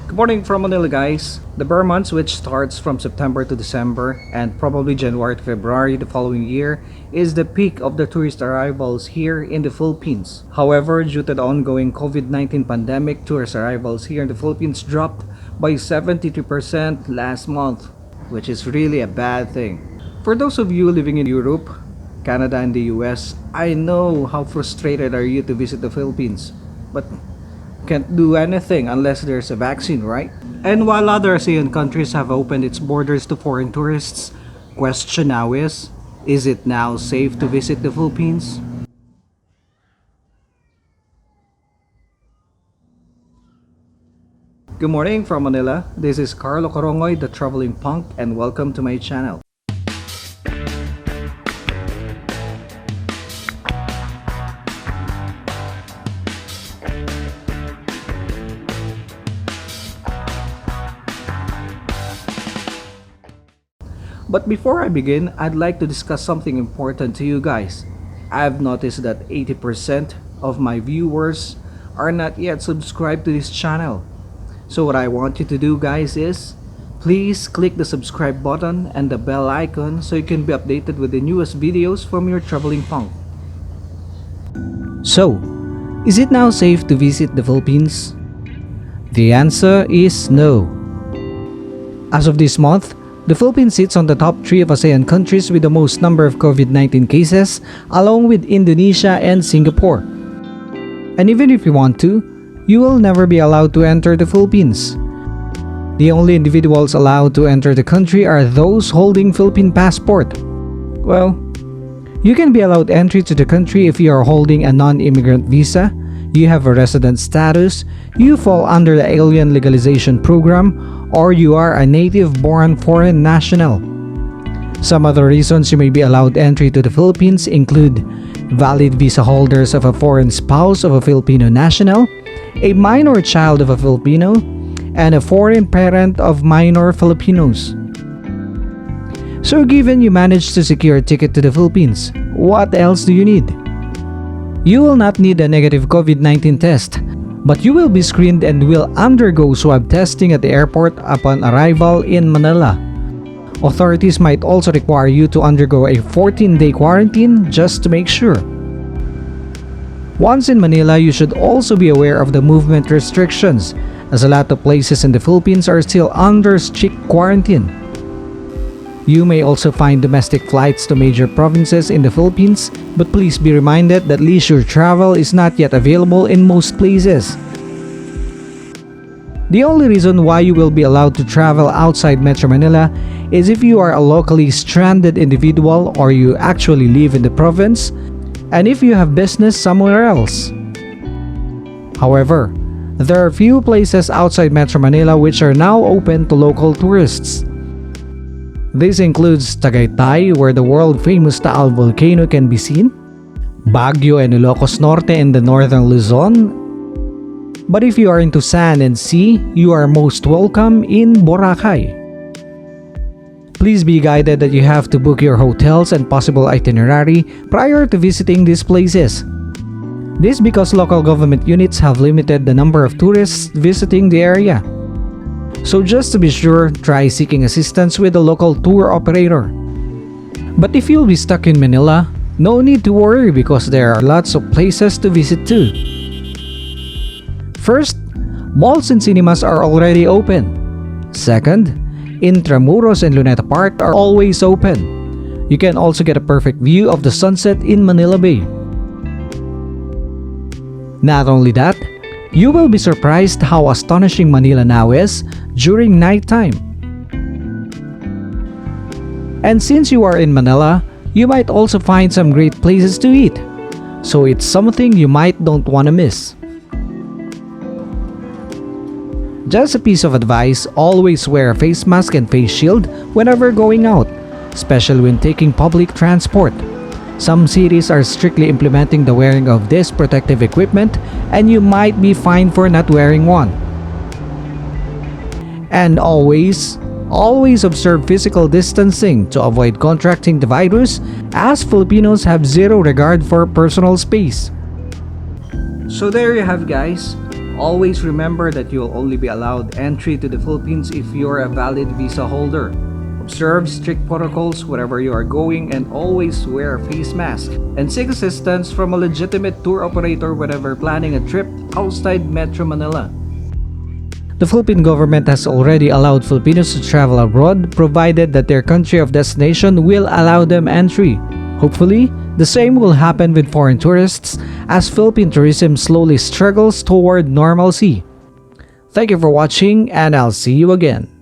Good morning from Manila, guys. The Burr months, which starts from September to December and probably January to February the following year, is the peak of the tourist arrivals here in the Philippines. However, due to the ongoing COVID-19 pandemic, tourist arrivals here in the Philippines dropped by 73% last month, which is really a bad thing. For those of you living in Europe, Canada, and the US, I know how frustrated are you to visit the Philippines, but can't do anything unless there's a vaccine, right? And while other ASEAN countries have opened its borders to foreign tourists, question now is it now safe to visit the Philippines? Good morning from Manila. This is Carlo Corongoy, the traveling punk, and welcome to my channel. But before I begin, I'd like to discuss something important to you guys. I've noticed that 80% of my viewers are not yet subscribed to this channel. So what I want you to do, guys, is please click the subscribe button and the bell icon so you can be updated with the newest videos from your traveling punk. So, is it now safe to visit the Philippines? The answer is no. As of this month, the Philippines sits on the top 3 of ASEAN countries with the most number of COVID-19 cases, along with Indonesia and Singapore. And even if you want to, you will never be allowed to enter the Philippines. The only individuals allowed to enter the country are those holding Philippine passport. Well, you can be allowed entry to the country if you are holding a non-immigrant visa, you have a resident status, you fall under the alien legalization program, or you are a native-born foreign national. Some other reasons you may be allowed entry to the Philippines include valid visa holders of a foreign spouse of a Filipino national, a minor child of a Filipino, and a foreign parent of minor Filipinos. So given you managed to secure a ticket to the Philippines, what else do you need? You will not need a negative COVID-19 test, but you will be screened and will undergo swab testing at the airport upon arrival in Manila. Authorities might also require you to undergo a 14-day quarantine just to make sure. Once in Manila, you should also be aware of the movement restrictions, as a lot of places in the Philippines are still under strict quarantine. You may also find domestic flights to major provinces in the Philippines, but please be reminded that leisure travel is not yet available in most places. The only reason why you will be allowed to travel outside Metro Manila is if you are a locally stranded individual or you actually live in the province, and if you have business somewhere else. However, there are few places outside Metro Manila which are now open to local tourists. This includes Tagaytay, where the world-famous Taal volcano can be seen, Baguio and Ilocos Norte in the northern Luzon. But if you are into sand and sea, you are most welcome in Boracay. Please be guided that you have to book your hotels and possible itinerary prior to visiting these places. This because local government units have limited the number of tourists visiting the area. So just to be sure, try seeking assistance with a local tour operator. But if you'll be stuck in Manila, no need to worry because there are lots of places to visit too. First, malls and cinemas are already open. Second, Intramuros and Luneta Park are always open. You can also get a perfect view of the sunset in Manila Bay. Not only that, you will be surprised how astonishing Manila now is during nighttime. And since you are in Manila, you might also find some great places to eat. So it's something you might don't want to miss. Just a piece of advice, always wear a face mask and face shield whenever going out, especially when taking public transport. Some cities are strictly implementing the wearing of this protective equipment and you might be fined for not wearing one. And always observe physical distancing to avoid contracting the virus, as Filipinos have zero regard for personal space. So there you have, guys. Always remember that you'll only be allowed entry to the Philippines if you're a valid visa holder. Observe strict protocols wherever you are going and always wear a face mask. And seek assistance from a legitimate tour operator whenever planning a trip outside Metro Manila. The Philippine government has already allowed Filipinos to travel abroad provided that their country of destination will allow them entry. Hopefully, the same will happen with foreign tourists as Philippine tourism slowly struggles toward normalcy. Thank you for watching and I'll see you again.